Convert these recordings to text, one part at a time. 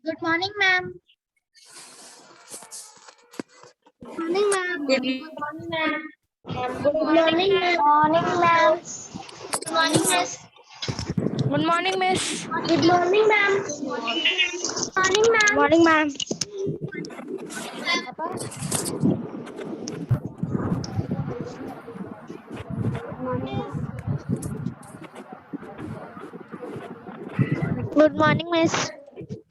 Good morning, ma'am. Good morning, ma'am. Good morning, ma'am. Good morning, ma'am. Morning, ma'am. Good morning, miss. Good morning, miss. Good morning, ma'am. Morning, Good ma'am. morning, ma'am. Good morning, miss.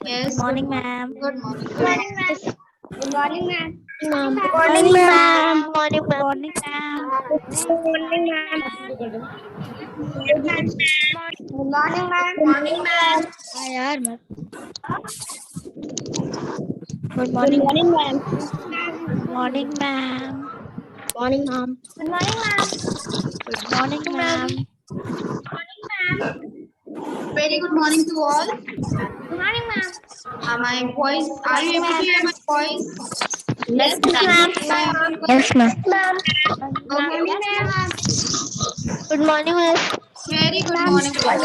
Yes. Good morning, ma'am. Good morning. Good morning, ma'am. Good morning, ma'am. Ma'am. Good morning, ma'am. Morning, Good ma'am. morning, ma'am. Good morning, ma'am. Good morning, ma'am. Morning, ma'am. हाँ यार मैं Good Good morning, morning, ma'am. good morning, ma'am. Morning, ma'am. Good morning, ma'am. Good morning, ma'am. Very good morning to all. Good morning, ma'am. My voice. Are you able to hear my voice? Yes, ma'am. Yes, ma'am. Ma'am. Okay. Good morning, miss. Very good morning to all.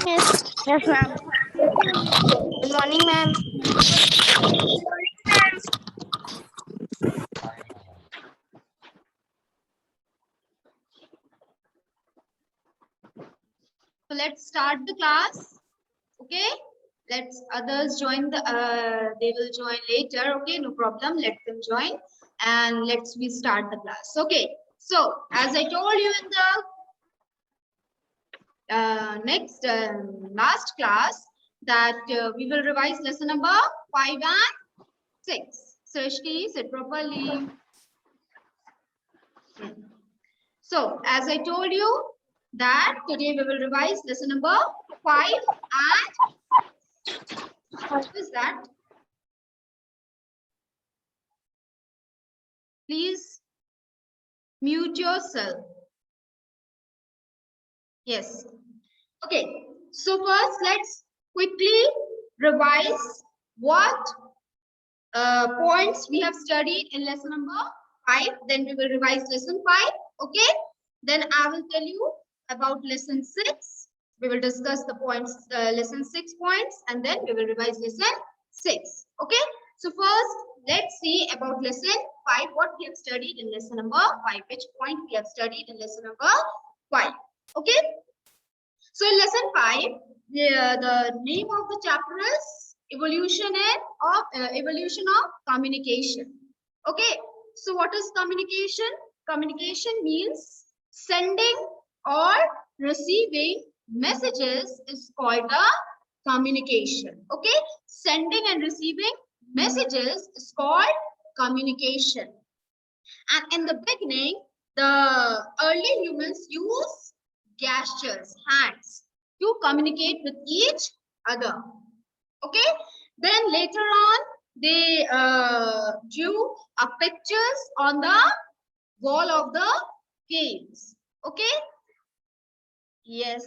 Miss. Yes, ma'am. Good morning, ma'am. So let's start the class. Okay. Let's others join the. They will join later. Okay, no problem. Let them join, and we start the class. Okay. So as I told you in the last class that we will revise lesson number 5 and 6. Srishti, sit properly. So as I told you that today we will revise lesson number 5 and what is that? Please mute yourself. Yes. Okay. So first let's quickly revise what points we have studied in lesson number 5. Then we will revise lesson 5. Okay. Then I will tell you about lesson 6. We will discuss the points, lesson 6 points, and then we will revise lesson 6. Okay. So first, let's see about lesson 5. What we have studied in lesson number 5. Which point we have studied in lesson number 5. Okay. So in lesson 5, the name of the chapter is evolution of communication. Okay. So what is communication? Communication means sending or receiving messages is called a communication. Okay. Sending and receiving messages is called communication. And in the beginning, the early humans use gestures, hands, to communicate with each other. Okay. Then later on, they drew pictures on the wall of the caves. Okay. Yes,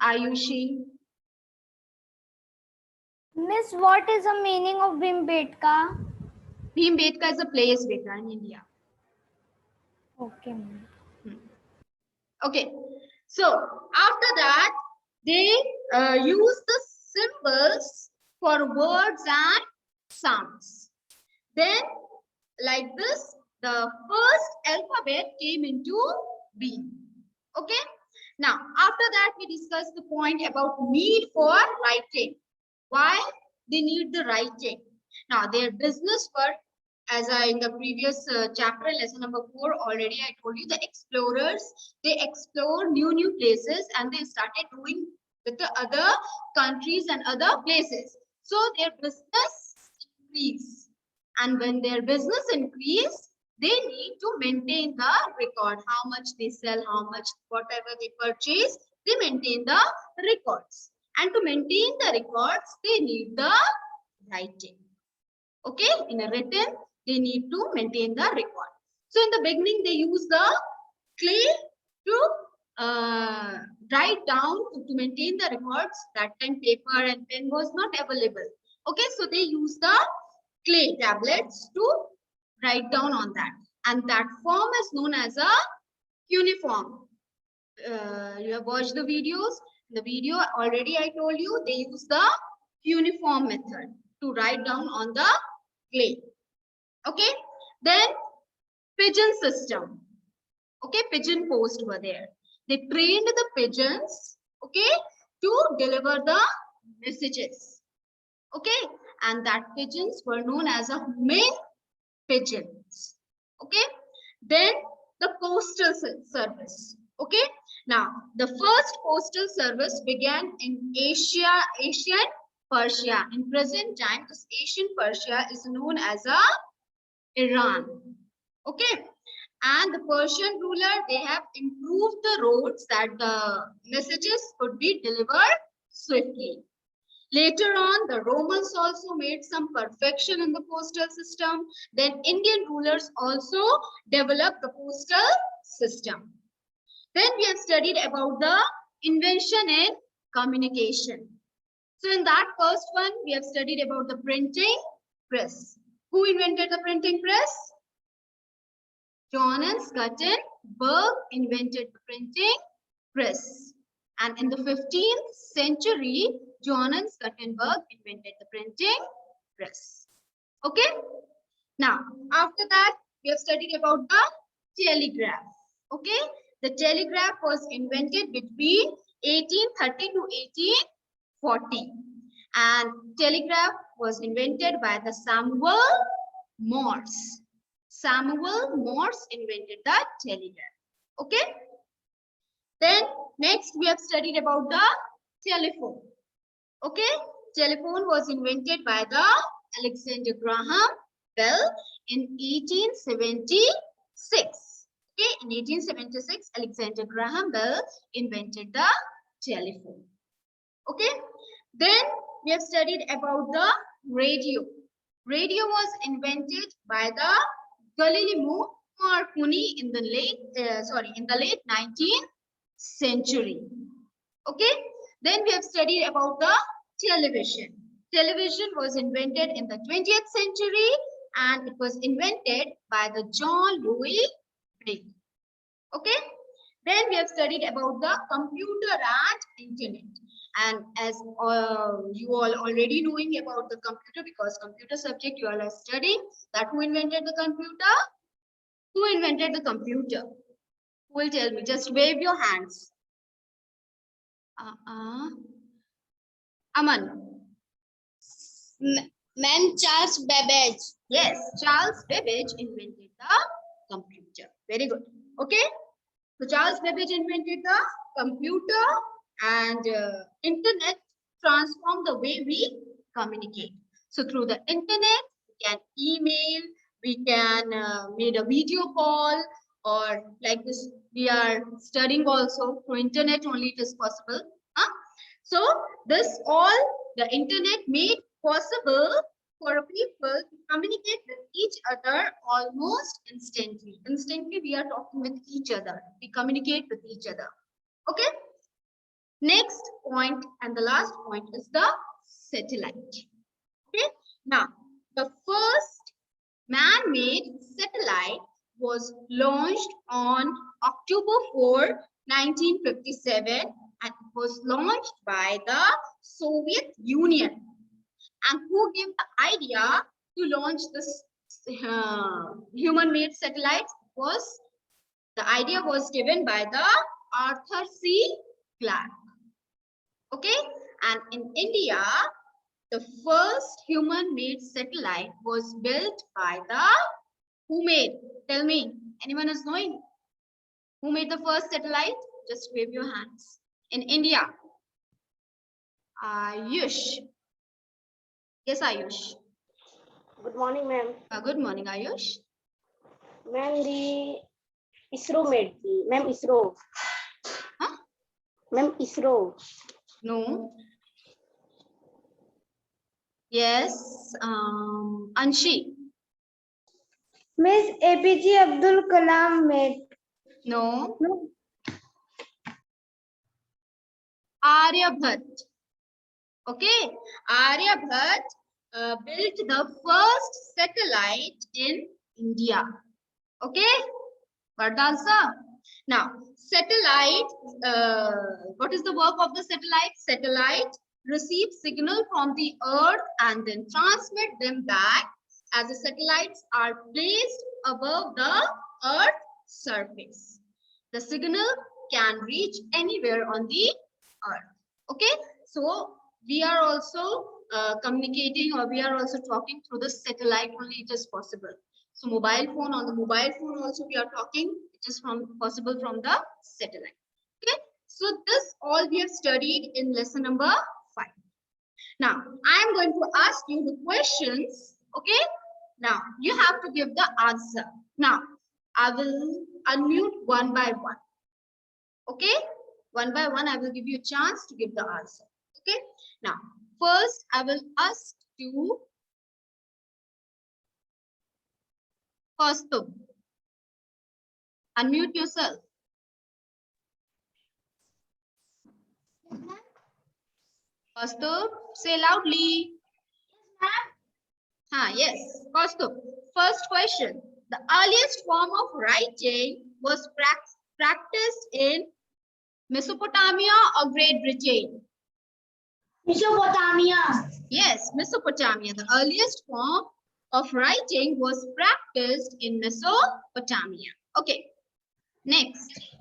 Ayushi. Miss, what is the meaning of Bhimbetka? Bhimbetka is a place, beta, in India. Okay. Okay. So after that, they use the symbols for words and sounds. Then, like this, the first alphabet came into being. Okay. Now, after that, we discussed the point about need for writing. Why they need the writing? Now, their business were, as I in the previous chapter, lesson number 4, already I told you, the explorers, they explore new places and they started doing with the other countries and other places. So their business increased. And when their business increase, they need to maintain the record, how much they sell, how much, whatever they purchase, they maintain the records. And to maintain the records, they need the writing. Okay, in a written, they need to maintain the record. So in the beginning, they use the clay to write down, to maintain the records. That time paper and pen was not available. Okay, so they use the clay tablets to write down on that. And that form is known as a cuneiform. You have watched the videos. The video already I told you they use the cuneiform method. to write down on the clay. Okay. Then pigeon system. Okay, pigeon post were there. They trained the pigeons, okay, to deliver the messages. Okay, and that pigeons were known as a homing pigeons. Okay, then the postal service. Okay, now the first postal service began in Asian Persia. In present time, this Asian Persia is known as a Iran. Okay, and the Persian ruler, they have improved the roads that the messages could be delivered swiftly. Later on, the Romans also made some perfection in the postal system. Then Indian rulers also developed the postal system. Then we have studied about the invention in communication. So in that first one, we have studied about the printing press. Who invented the printing press? Johannes Gutenberg invented the printing press. And in the 15th century, Johannes Gutenberg invented the printing press. Okay. Now, after that, we have studied about the telegraph. Okay. The telegraph was invented between 1830 to 1840. And telegraph was invented by the Samuel Morse. Samuel Morse invented the telegraph. Okay. Then next we have studied about the telephone. Okay. Telephone was invented by the Alexander Graham Bell in 1876. Okay. In 1876, Alexander Graham Bell invented the telephone. Okay. Then we have studied about the radio. Radio was invented by the Galileo Marconi in the late 19th century. Okay. Then we have studied about the television. Television was invented in the 20th century and it was invented by the John Louis Brigg. Okay. Then we have studied about the computer and internet. And as you all already knowing about the computer, because computer subject you all are studying, that who invented the computer? Who invented the computer? Who will tell me? Just wave your hands. Aman. Ma'am, Charles Babbage. Yes, Charles Babbage invented the computer. Very good. Okay. So Charles Babbage invented the computer and internet transformed the way we communicate. So through the internet, we can email, we can make a video call, or like this, we are studying also through internet only it is possible. So this all the internet made possible for people to communicate with each other almost instantly. Instantly, we are talking with each other. We communicate with each other. Okay. Next point and the last point is the satellite. Okay. Now, the first man-made satellite was launched on October 4, 1957, and it was launched by the Soviet Union. And who gave the idea to launch this human-made satellite? The idea was given by the Arthur C. Clarke. Okay, and in India, the first human-made satellite was built by the who made? Tell me, anyone is knowing? Who made the first satellite? Just wave your hands. In India, Ayush. Yes, Ayush. Good morning, ma'am. Good morning, Ayush. Ma'am, the ISRO made the ma'am ISRO. Huh? Ma'am ISRO. No. Yes, Anshi. Miss APJ Abdul Kalam made. No. Aryabhat. Okay, Aryabhat built the first satellite in India. Okay, got the answer? Now, satellite, what is the work of the satellite? Satellite receive signal from the earth and then transmit them back as the satellites are placed above the earth surface. The signal can reach anywhere on the earth. Okay, so we are also communicating, or we are also talking through the satellite only. It is possible. So mobile phone, on the mobile phone also we are talking. It is possible from the satellite. Okay, so this all we have studied in lesson number 5. Now I am going to ask you the questions. Okay, now you have to give the answer. Now I will unmute one by one. Okay, one by one I will give you a chance to give the answer. Okay, now first I will ask you Kaustubh. Unmute yourself. Kaustubh, say loudly. Yes, Kaustubh. First question. The earliest form of writing was practiced in Mesopotamia or Great Britain? Mesopotamia. Yes, Mesopotamia. The earliest form of writing was practiced in Mesopotamia. Okay. Next.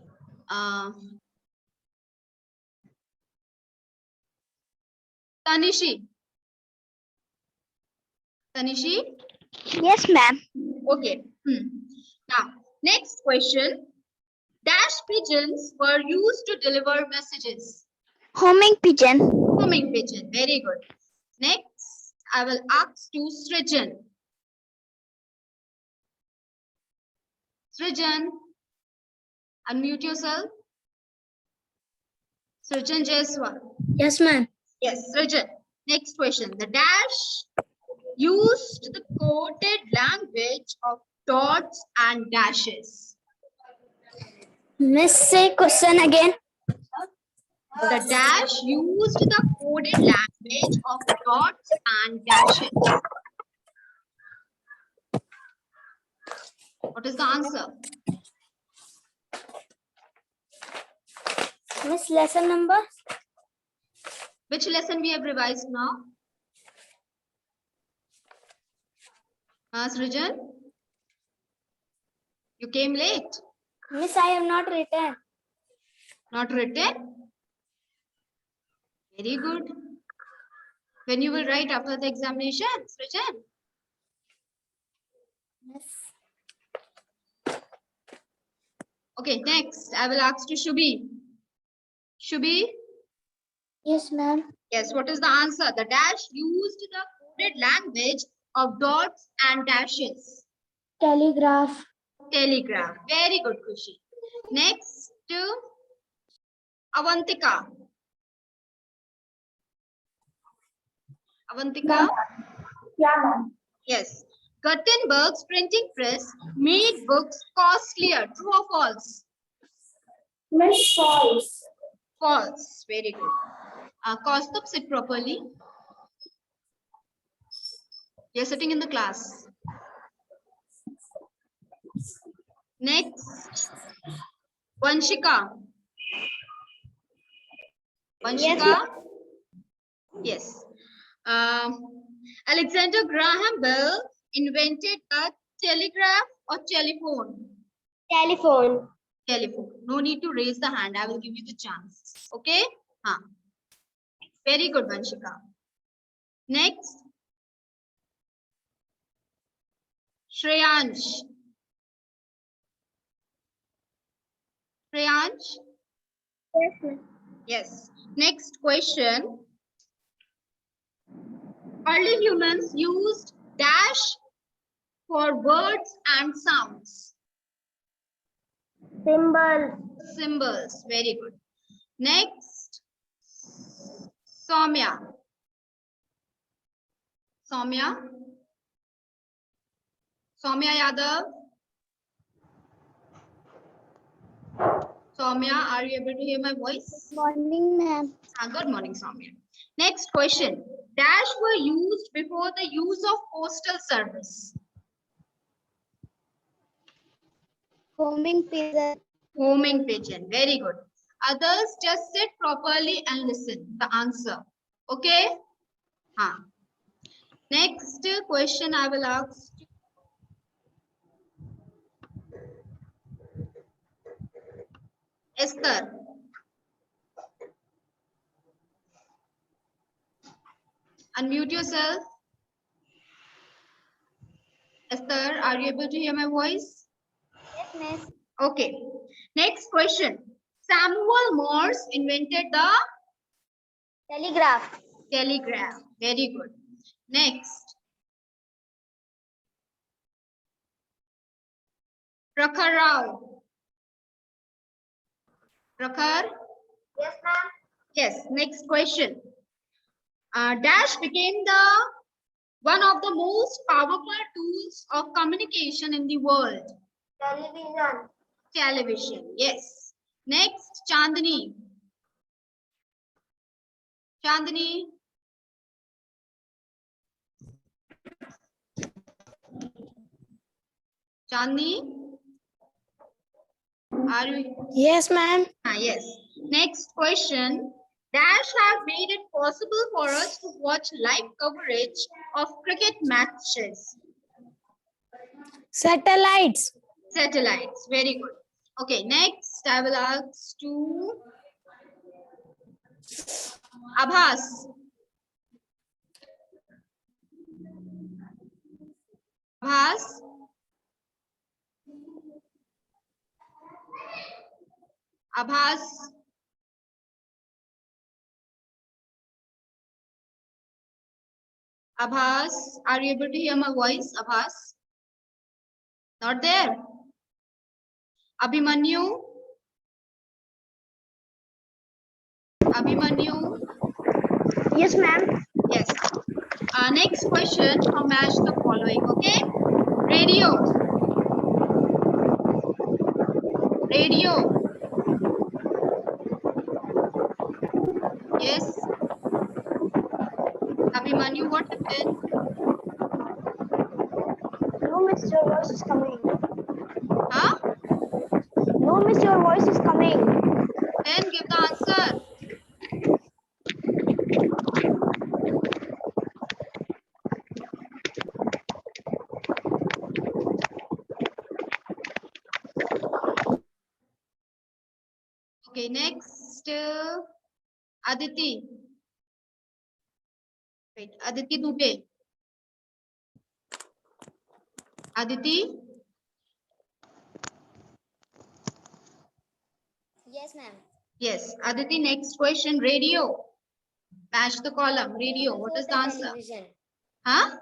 Tanishi. Tanishi? Yes, ma'am. Okay. Now, next question. Dash pigeons were used to deliver messages. Homing pigeon. Homing pigeon. Very good. Next, I will ask to Srijan. Srijan, unmute yourself. Srijan Jaiswal. Yes, ma'am. Yes, Srijan. Next question. The dash used the coded language of dots and dashes. Miss, say question again. The dash used the coded language of dots and dashes. What is the answer? Miss, lesson number? Which lesson we have revised now? Srijan? You came late. Miss, I have not written. Not written? Very good. When you will write after the examination, Srijan? Yes. Okay, next I will ask to Shubhi. Shubhi? Yes, ma'am. Yes, what is the answer? The dash used the coded language of dots and dashes. Telegraph. Telegraph. Very good, Kushi. Next to Avantika. Avantika? Yeah, ma'am. Yes. Gutenberg's printing press made books costlier. True or false? Miss, false. False. Very good. Kaustubh, sit properly. You're sitting in the class. Next. Vanshika. Vanshika? Yes. Alexander Graham Bell invented the telegraph or telephone? Telephone. Telephone. No need to raise the hand. I will give you the chance. Okay? Very good, Vanshika. Next. Shreyansh. Shreyansh? Yes, ma'am. Yes. Next question. Early humans used dash for words and sounds. Symbol. Symbols. Very good. Next. Soumya. Soumya? Soumya Yadav? Soumya, are you able to hear my voice? Morning, ma'am. Good morning, Soumya. Next question. Dash were used before the use of postal service. Homing pigeon. Homing pigeon. Very good. Others, just sit properly and listen. The answer. Okay. Next question I will ask. Esther. Unmute yourself. Esther, are you able to hear my voice? Yes, miss. Okay. Next question. Samuel Morse invented the Telegraph. telegraph. Very good. Next. Prakhar Rao. Prakhar? Yes, ma'am. Yes. Next question. Dash became the one of the most powerful tools of communication in the world. Television. Television. Yes. Next, Chandani. Chandani. Chandni. Are you? Yes, ma'am. Yes. Next question. Dash have made it possible for us to watch live coverage of cricket matches. Satellites. Satellites. Very good. Okay. Next, I will ask to Abhas. Abhas. Abhas. Abhas, are you able to hear my voice? Abhas? Not there. Abhimanyu? Abhimanyu? Yes, ma'am. Yes. Next question, now match the following, okay? Radio. Radio. Yes. Abhimanyu, what happened? No, miss, your voice is coming. Huh? No, miss, your voice is coming. Then give the answer. Okay, next, Aditi. Wait, Aditi Dubey. Aditi? Yes, ma'am. Yes. Aditi, next question, radio. Match the column, radio. What is the answer? Television. Huh?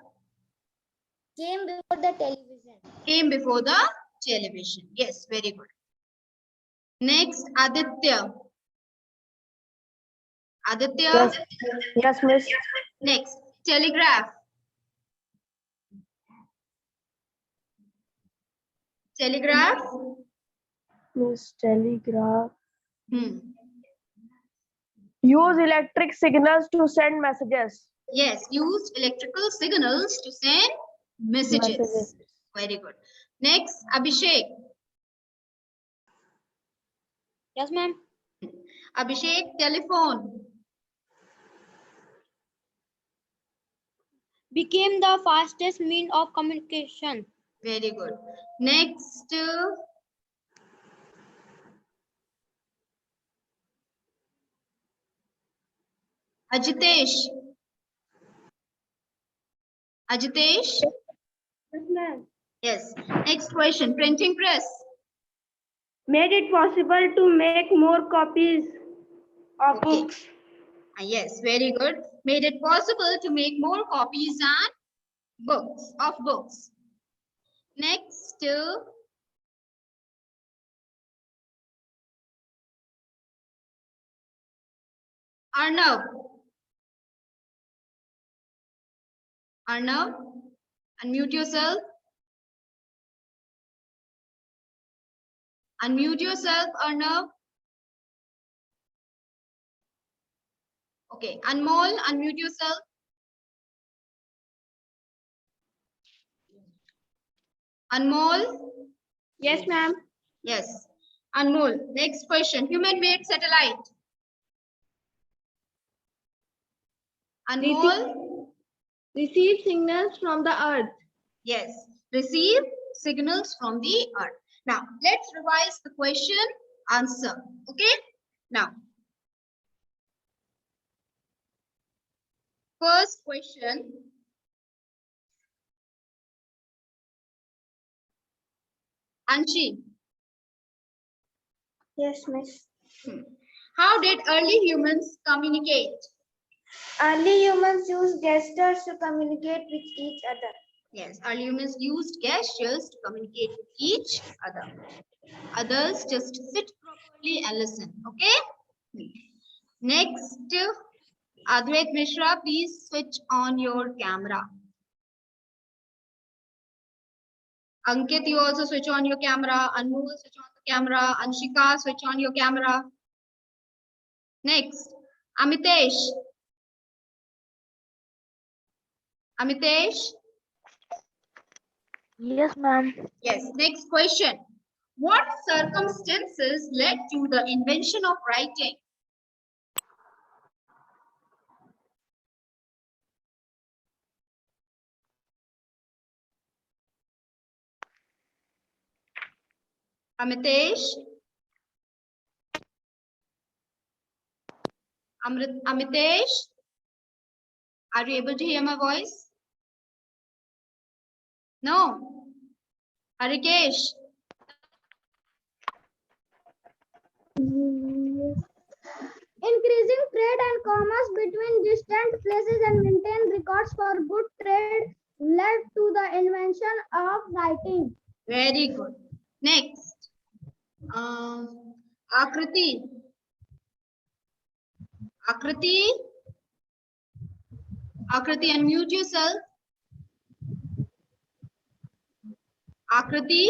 Came before the television. Came before the television. Yes, very good. Next, Aditya. Aditya. Yes. Yes, miss. Next, telegraph. Telegraph. Miss telegraph. Hmm. Use electric signals to send messages. Yes, used electrical signals to send messages. Messages. Very good. Next, Abhishek. Yes, ma'am. Abhishek, telephone. Became the fastest means of communication. Very good. Next, Ajitesh. Ajitesh. Yes, ma'am. Yes. Next question, printing press. Made it possible to make more copies of Okay. books. Yes, very good. Made it possible to make more copies and books. Next, Arnav. Arnav, unmute yourself. Unmute yourself, Arnav. Okay, Anmol, unmute yourself. Anmol. Yes, ma'am. Yes. Anmol. Next question. Human-made satellite. Anmol? Receive signals from the earth. Yes, receive signals from the earth. Now, let's revise the question answer. Okay? Now, first question. Anshi, Yes, miss. how did early humans communicate? Early humans used gestures to communicate with each other. Yes, early humans used gestures to communicate with each other. Others just sit properly and listen. Okay? Next, Advait Mishra, please switch on your camera. Ankit, you also switch on your camera. Anmol, switch on the camera. Anshika, switch on your camera. Next, Amitesh. Amitesh? Yes, ma'am. Yes. Next question. What circumstances led to the invention of writing? Amitesh? Amitesh? Are you able to hear my voice? No. Harikesh? Increasing trade and commerce between distant places and maintain records for good trade led to the invention of writing. Very good. Next. Akriti. Akriti? Akriti, unmute yourself. Akriti?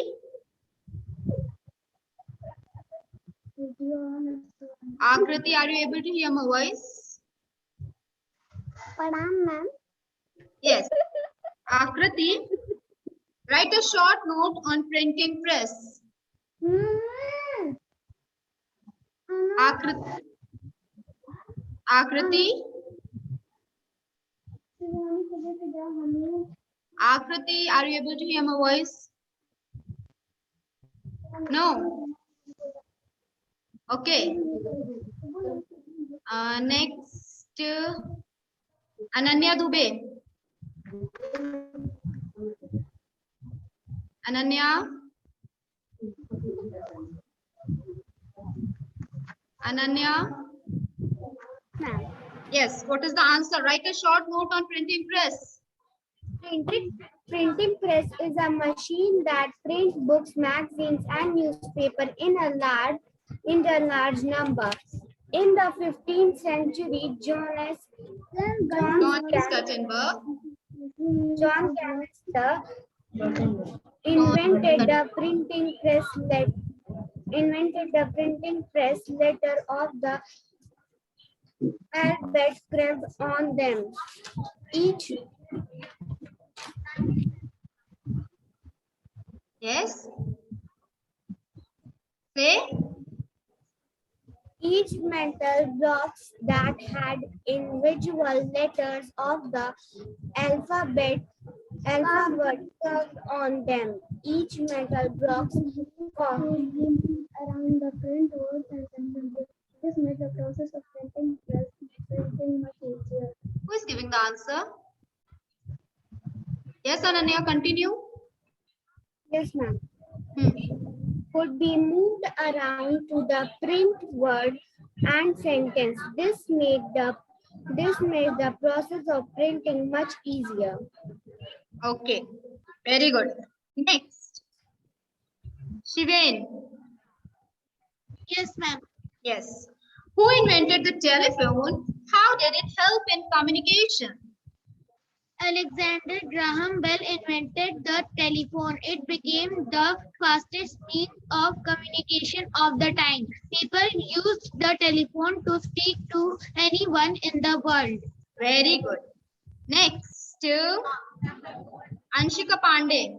Akriti, are you able to hear my voice? Padam, ma'am. Yes. Akriti, write a short note on printing press. Akriti? Akriti? Akriti, are you able to hear my voice? No. Okay. Next, Ananya Dubey. Ananya? Ananya? Ma'am. Yes. What is the answer? Write a short note on printing press. Printing press is a machine that prints books, magazines, and newspaper in a large number. In the 15th century, John Gutenberg. Cannister invented the printing press letter of the alphabet carved on them. Yes. Say. Each metal blocks that had individual letters of the alphabet carved on them. Each metal blocks around the print words and sentences. This makes the process of printing much easier. Who is giving the answer? Yes, Ananya, continue. Yes, ma'am. Could be moved around to the print word and sentence. This made the process of printing much easier. Okay. Very good. Next. Shiven. Yes, ma'am. Yes. Who invented the telephone? How did it help in communication? Alexander Graham Bell invented the telephone. It became the fastest means of communication of the time. People used the telephone to speak to anyone in the world. Very good. Next, Anshika Pandey.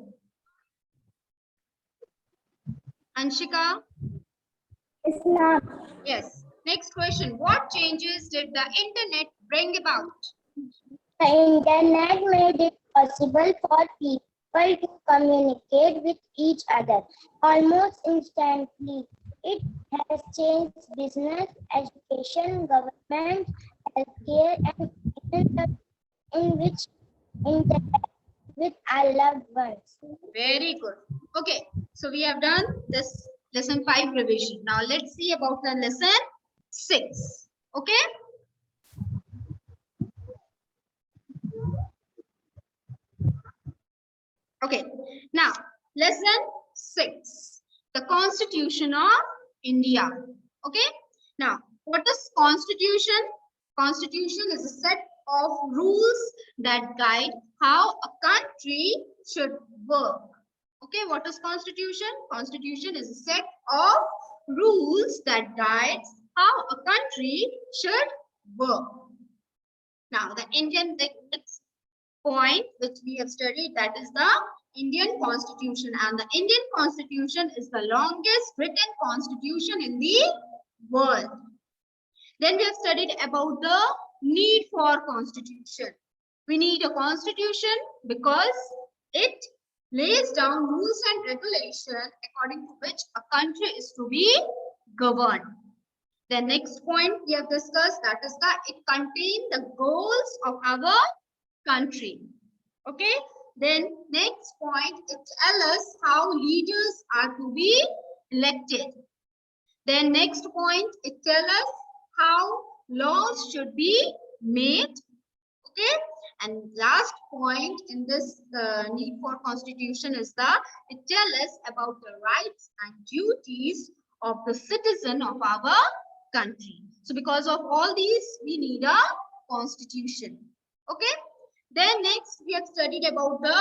Anshika? It's not. Yes. Next question. What changes did the internet bring about? The internet made it possible for people to communicate with each other almost instantly. It has changed business, education, government, healthcare, and even the in which interact with our loved ones. Very good. Okay, so we have done this lesson 5 revision. Now let's see about the lesson 6. Okay. Okay, now lesson 6, the Constitution of India. Okay, now what is Constitution? Constitution is a set of rules that guide how a country should work. Okay, what is Constitution? Constitution is a set of rules that guides how a country should work. Now the next point which we have studied, that is the Indian Constitution, and the Indian Constitution is the longest written constitution in the world. Then we have studied about the need for constitution. We need a constitution because it lays down rules and regulation according to which a country is to be governed. The next point we have discussed, that is that it contains the goals of our country. Okay, then next point, it tells us how leaders are to be elected. Then next point, it tells us how laws should be made. Okay, and last point in this need for constitution is that it tells us about the rights and duties of the citizen of our country. So because of all these, we need a constitution. Okay. Then next we have studied about the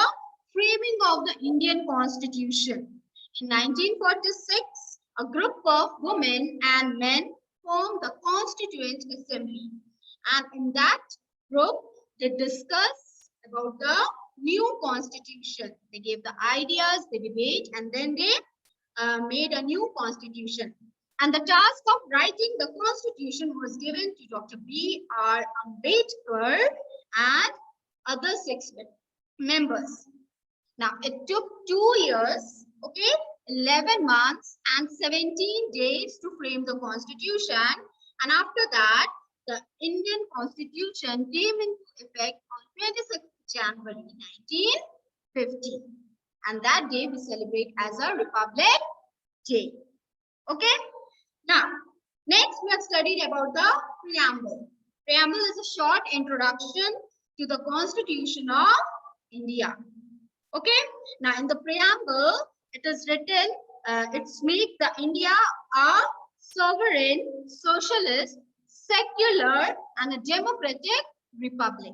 framing of the Indian Constitution. In 1946, a group of women and men formed the Constituent Assembly. And in that group, they discussed about the new constitution. They gave the ideas, they debate, and then they made a new constitution. And the task of writing the constitution was given to Dr. B.R. Ambedkar and other 6 members. Now, it took 2 years, okay, 11 months and 17 days to frame the constitution. And after that, the Indian Constitution came into effect on 26th January 1950. And that day we celebrate as a Republic Day. Okay. Now, next we have studied about the preamble. Preamble is a short introduction to the Constitution of India. Okay. Now, in the preamble, it is written, it's make the India a sovereign, socialist, secular, and a democratic republic.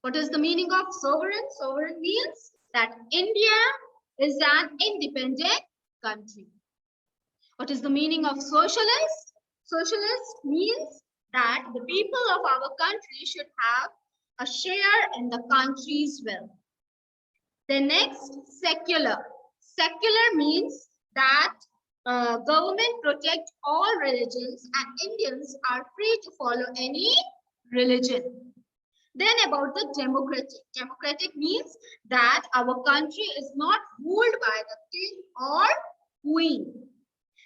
What is the meaning of sovereign? Sovereign means that India is an independent country. What is the meaning of socialist? Socialist means that the people of our country should have a share in the country's wealth. The next, secular. Secular means that government protect all religions and Indians are free to follow any religion. Then about the democratic. Democratic means that our country is not ruled by the king or queen.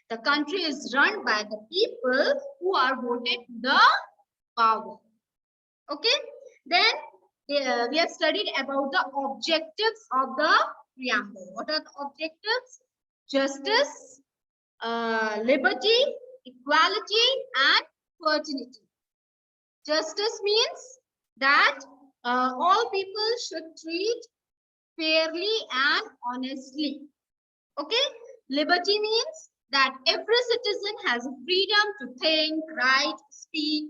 The country is run by the people who are voted to the power. Okay. Then we have studied about the objectives of the preamble. What are the objectives? Justice, liberty, equality, and fraternity. Justice means that all people should treat fairly and honestly. Okay. Liberty means that every citizen has a freedom to think, write, speak,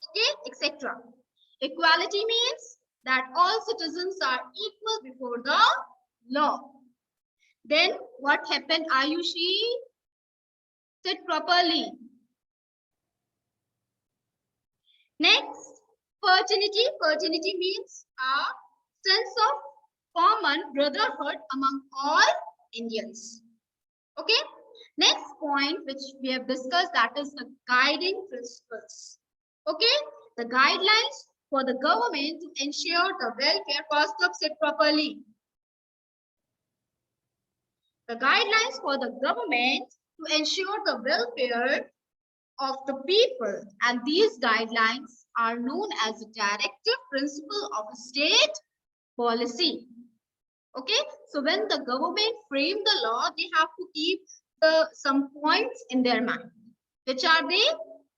okay, etc. Equality means that all citizens are equal before the law. Then what happened, Ayushi? Sit properly. Next, fraternity. Fraternity means a sense of common brotherhood among all Indians. Okay. Next point which we have discussed, that is the guiding principles. Okay. The guidelines for the government to ensure the welfare. First up, sit properly. The guidelines for the government to ensure the welfare of the people, and these guidelines are known as the directive principle of state policy. Okay, so when the government frame the law, they have to keep some points in their mind. Which are they?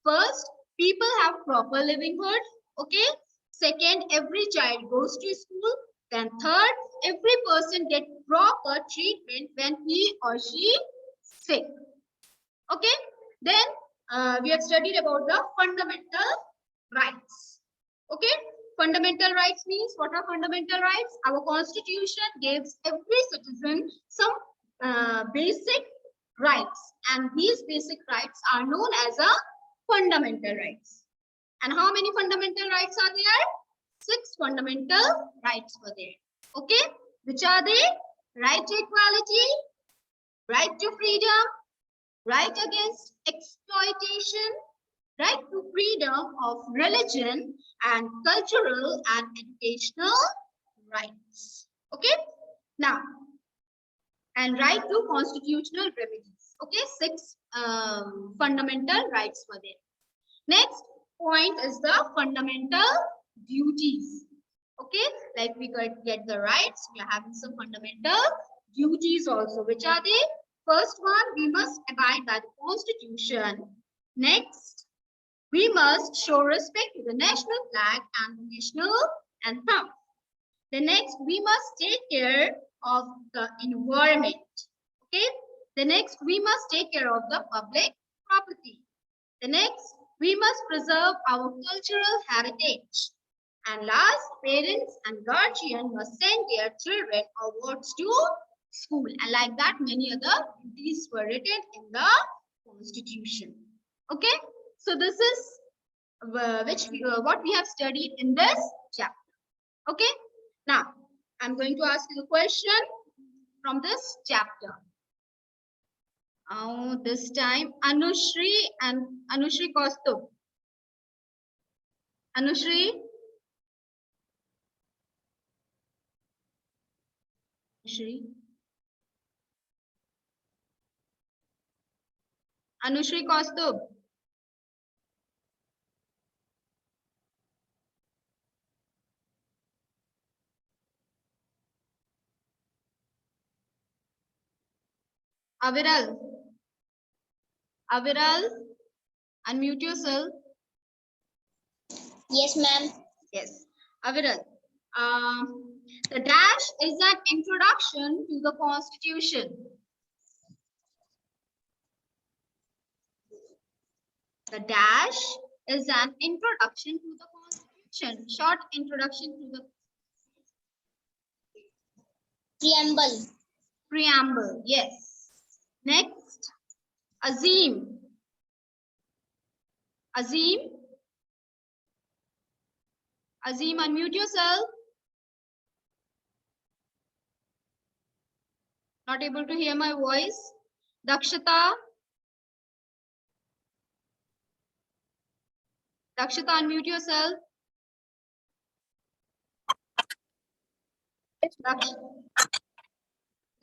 First, people have proper livelihood. Okay. Second, every child goes to school. Then third, every person gets proper treatment when he or she sick. Okay. Then we have studied about the fundamental rights. Okay. Fundamental rights means, what are fundamental rights? Our constitution gives every citizen some basic rights, and these basic rights are known as a fundamental rights. And how many fundamental rights are there? 6 fundamental rights were there. Okay, which are they? Right to equality, right to freedom, right against exploitation, right to freedom of religion, and cultural and educational rights. Okay, now, and right to constitutional remedies. Okay, 6 fundamental rights were there. Next point is the fundamental duties. Okay, like we get the rights, we are having some fundamental duties also. Which are they? First one, we must abide by the constitution. Next, we must show respect to the national flag and the national anthem. The next, we must take care of the environment. Okay. The next, we must take care of the public property. The next, we must preserve our cultural heritage. And last, parents and guardians must send their children or wards to school. And like that, many other duties were written in the Constitution. Okay. So this is what we have studied in this chapter. Okay. Now, I'm going to ask you a question from this chapter. This time, Anushri and Anushri Kaustubh. Anushri? Anushri Kaustubh. Aviral. Aviral, unmute yourself. Yes, ma'am. Yes. Aviral, the dash is an introduction to the Constitution. The dash is an introduction to the Constitution. Short introduction to the Preamble. preamble. Yes. Next, Azim. Azim. Azim, unmute yourself. Not able to hear my voice. Dakshita. Dakshita, unmute yourself.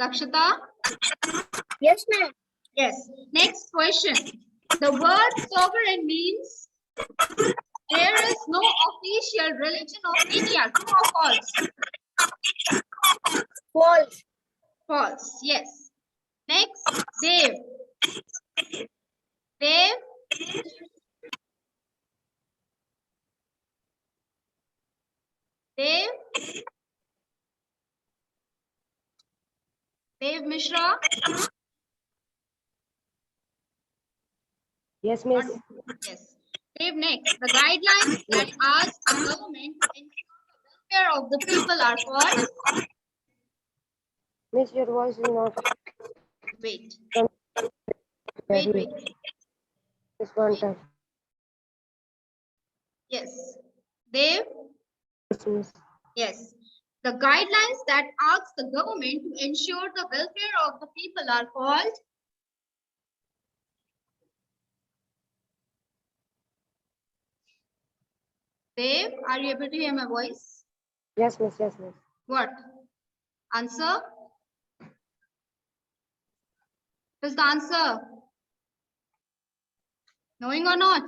Dakshita. Yes, ma'am. Yes. Next question. The word sovereign means there is no official religion of India. True or false? False. False. Yes. Next, Dev. Dev. Dev. Dev Mishra. Yes, miss. Yes. Dev, next. The guidelines that ask the government to ensure the welfare of the people are called. Miss, your voice is not. Wait. Very. Wait. This one time. Yes. Dev. Yes, miss. Yes. The guidelines that ask the government to ensure the welfare of the people are called. Dave, are you able to hear my voice? Yes, miss. Yes, miss. What? Answer? What is the answer? Knowing or not?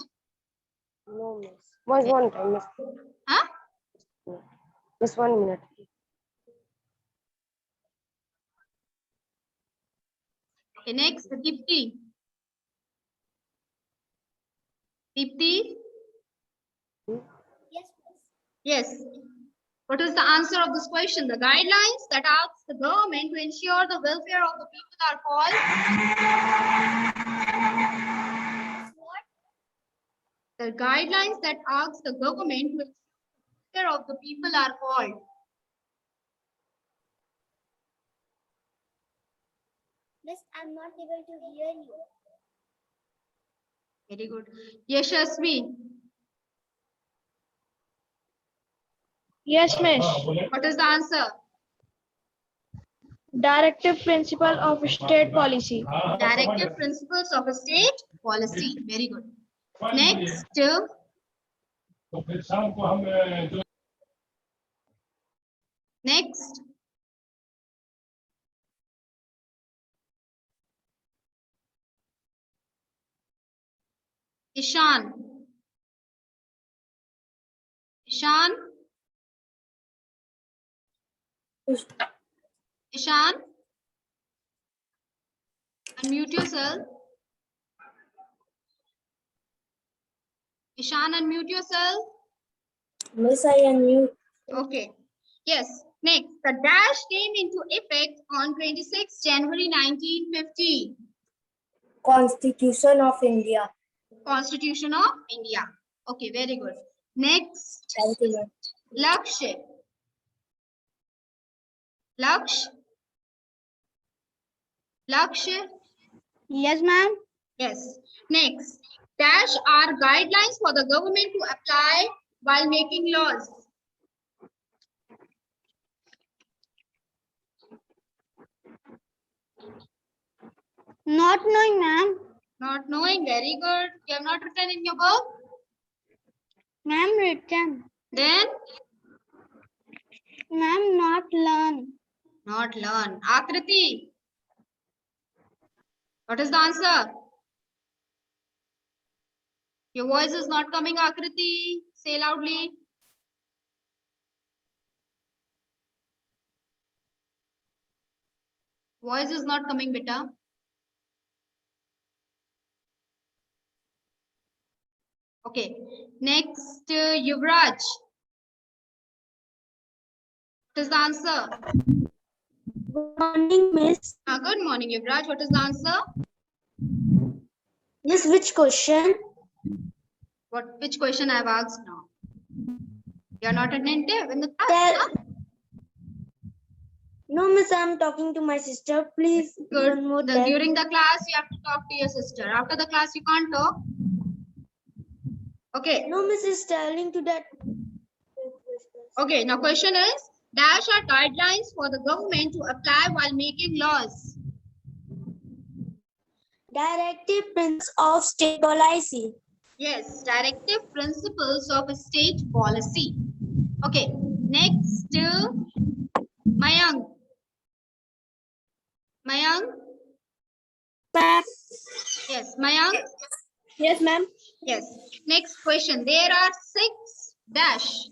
No, miss. Was one time, miss. Huh? Miss, 1 minute. Okay, next, Deepti. Deepti? Yes, miss. Yes. What is the answer of this question? The guidelines that ask the government to ensure the welfare of the people are called? What? The guidelines that ask the government to ensure the welfare of the people are called? Miss, I'm not able to hear you. Very good. Yashasvi, Yes, miss. what is the answer? Directive principle of state policy. Directive principles of a state policy. Very good. Next, next. Ishan. Ishan. Ishan. Unmute yourself. Ishan, unmute yourself. Miss, I unmute. Okay. Yes. Next, the dash came into effect on 26 January 1950. Constitution of India. Constitution of India. Okay, very good. Next, Thank you, ma'am. Lakshya. Laksh. Lakshya. Yes, ma'am. Yes. Next, dash are guidelines for the government to apply while making laws. Not knowing, ma'am. Not knowing. Very good. You have not written in your book. Ma'am, written. Then Ma'am, not learn. not learn. Akriti. What is the answer? Your voice is not coming, Akriti. Say loudly. Voice is not coming, beta. Okay. Next, Yuvraj. What is the answer? Good morning, miss. Good morning, Yuvraj. What is the answer? Miss, which question? Which question I have asked now? You are not attentive in the class? Tell. Huh? No, miss, I'm talking to my sister. Please, Good. one more time. During the class, you have to talk to your sister. After the class, you can't talk. Okay. No, miss is telling to that. Okay. Now, question is, dash are guidelines for the government to apply while making laws. Directive principles of state policy. Yes, directive principles of a state policy. Okay, next, Mayank. Mayank? Ma'am. Yes, Mayank? Yes, ma'am. Yes. Next question. There are 6 dash.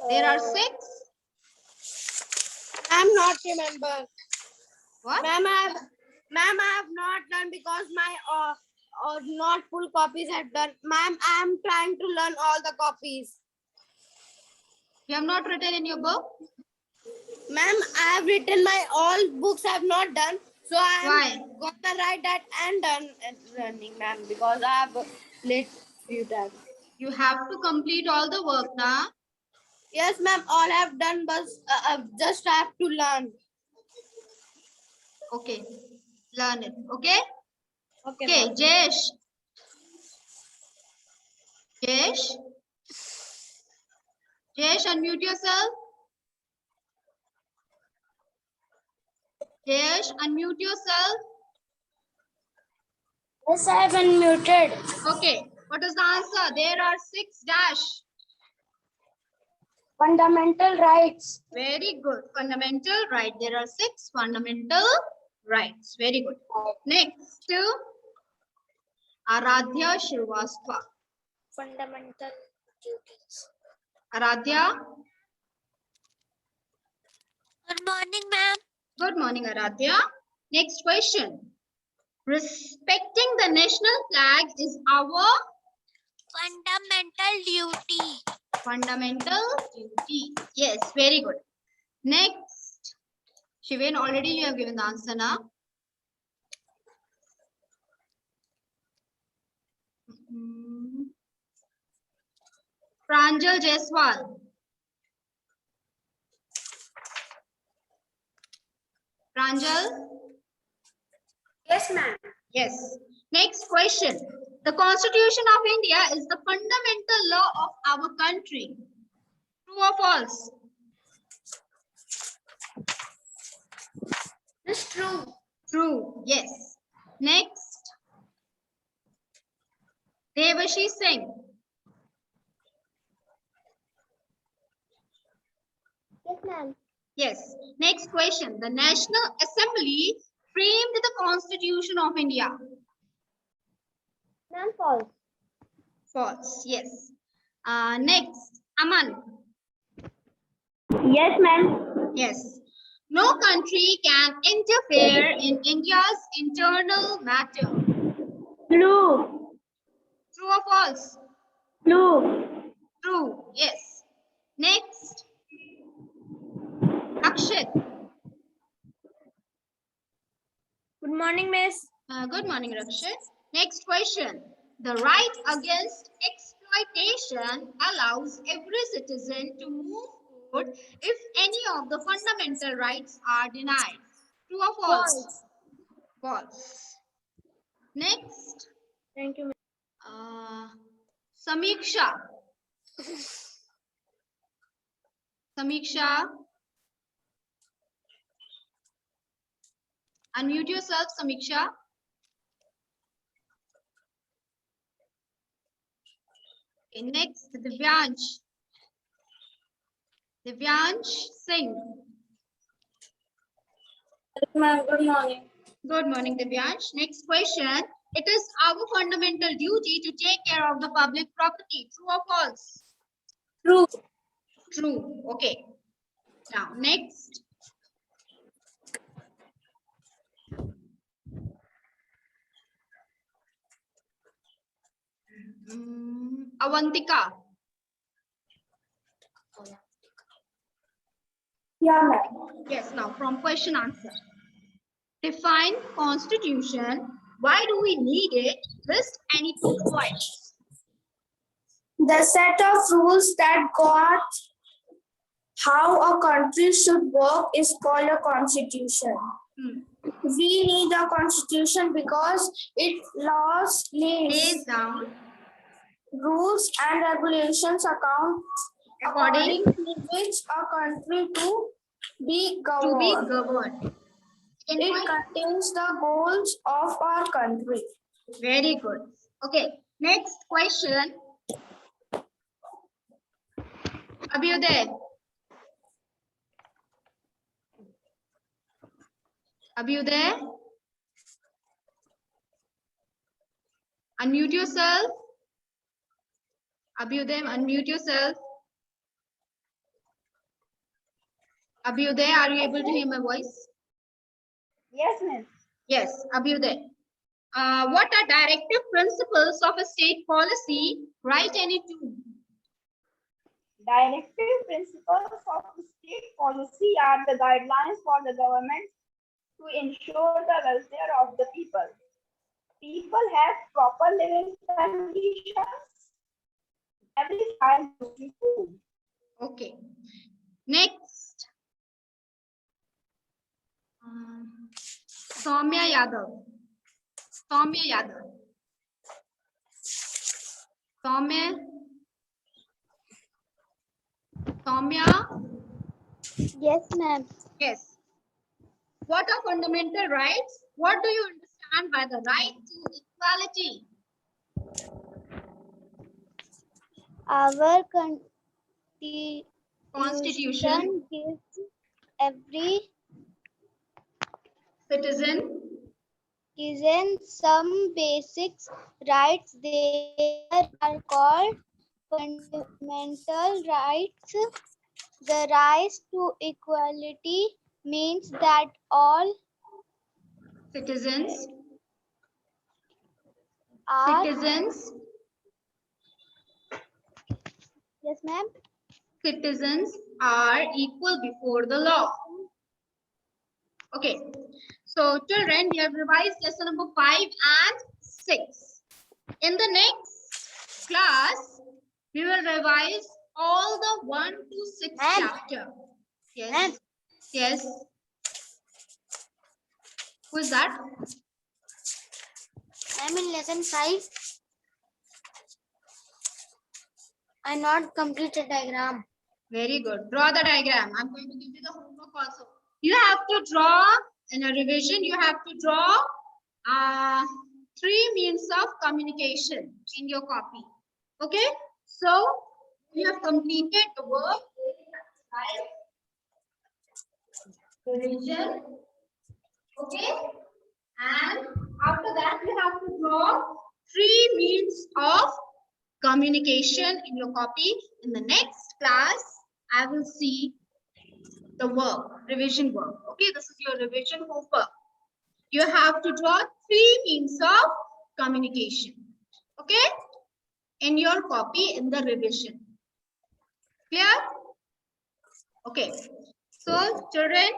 There are 6. I'm not remember. What? Ma'am, I have not done because my not full copies have done. Ma'am, I am trying to learn all the copies. You have not written in your book? Ma'am, I have written my all books have not done. So I Why? am gonna write that and done learning, ma'am, because I have late few times. You have to complete all the work now. Yes, ma'am, all have done, but just have to learn. Okay. Learn it. Okay? Okay, Okay, ma'am. Jesh. Jesh? Jesh, unmute yourself. Jesh, unmute yourself. Yes, I have unmuted. Okay. What is the answer? There are 6 dash. Fundamental rights. Very good. Fundamental right. There are 6 fundamental rights. Very good. Next, Aradhya Shrivastava. Fundamental duties. Aradhya. Good morning, ma'am. Good morning, Aradhya. Next question. Respecting the national flag is our Fundamental duty. fundamental duty. Yes, very good. Next. Shiven, already you have given the answer now. Pranjal Jaiswal. Pranjal? Yes, ma'am. Yes. Next question. The Constitution of India is the fundamental law of our country. True or false? It's true. True. Yes. Next. Devashi Singh. Yes, ma'am. Yes. Next question. The National Assembly framed the Constitution of India. Ma'am, false. False. Yes. Next. Aman. Yes, ma'am. Yes. No country can interfere in India's internal matter. Blue. True or false? Blue. True. Yes. Next. Akshit. Good morning, miss. Good morning, Rakshit. Next question. The right against exploitation allows every citizen to move forward if any of the fundamental rights are denied. True or false? False. Next. Thank you, Samiksha. Samiksha. Unmute yourself, Samiksha. Okay, next, Divyansh. Divyansh Singh. ma'am. Good morning. Good morning, Divyansh. Next question. It is our fundamental duty to take care of the public property. True or false? True. True. Okay. Now, next. Avantika. Yeah, ma'am. Yes, now from question answer. Define constitution. Why do we need it? List any 2 points. The set of rules that got how a country should work is called a constitution. We need a constitution because it lays Lays down rules and regulations according to which a country to be to be governed. governed. It contains the goals of our country. Very good. Okay, next question. Abhyuday. Abhyuday. Unmute yourself. Abhyuday, unmute yourself. Abhyuday, are you able to hear my voice? Yes, ma'am. Yes, Abhyuday. What are directive principles of a state policy? Write any 2. Directive principles of state policy are the guidelines for the government to ensure the welfare of the people. People have proper living conditions. Every child should be food. Okay. Next. Soumya Yadav. Soumya Yadav. Soumya. Soumya. Yes, ma'am. Yes. What are fundamental rights? What do you understand by the right to equality? Our Constitution, gives every citizen, citizen some basic rights. They are called fundamental rights. The right to equality means that all citizens, are citizens, yes, ma'am. citizens are equal before the law. Okay, so children, we have revised lesson number 5 and 6. In the next class, we will revise all the 1 to 6 Ma'am. chapter. Yes. Yes. Who is that? I'm in lesson 5. I not completed diagram. Very good. Draw the diagram. I'm going to give you the homework also. You have to draw in a revision. You have to draw 3 means of communication in your copy. Okay. So you have completed the work. Right? Revision. Okay. And after that, you have to draw 3 means of communication in your copy. In the next class, I will see the work, revision work. Okay, this is your revision homework. You have to draw 3 means of communication. Okay, in your copy in the revision. Clear? Okay. So, children,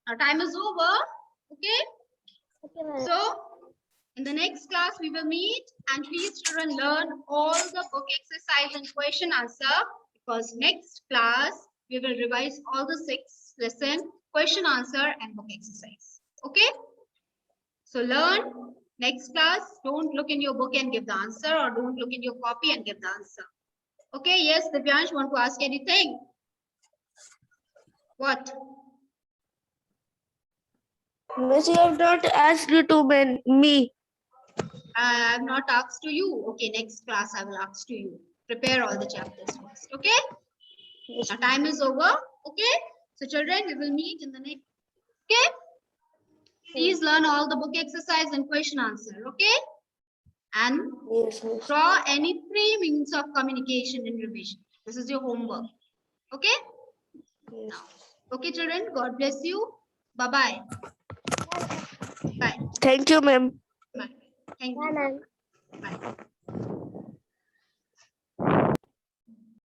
our time is over. Okay. Okay, ma'am. So, in the next class, we will meet, and please children learn all the book exercise and question answer, because next class, we will revise all the 6 lesson, question answer and book exercise. Okay? So learn next class. Don't look in your book and give the answer, or don't look in your copy and give the answer. Okay? Yes, Divyansh, want to ask anything? What? Miss, you have not asked to me. I have not asked to you. Okay, next class I will ask to you. Prepare all the chapters first. Okay? Our time is over. Okay? So children, we will meet in the next. Okay? Please learn all the book exercise and question answer. Okay? And Yes, miss. draw any 3 means of communication in revision. This is your homework. Okay? Yes. Okay, children. God bless you. Bye-bye. Bye. Thank you, ma'am. Bye. Thank Bye, you. ma'am. Bye.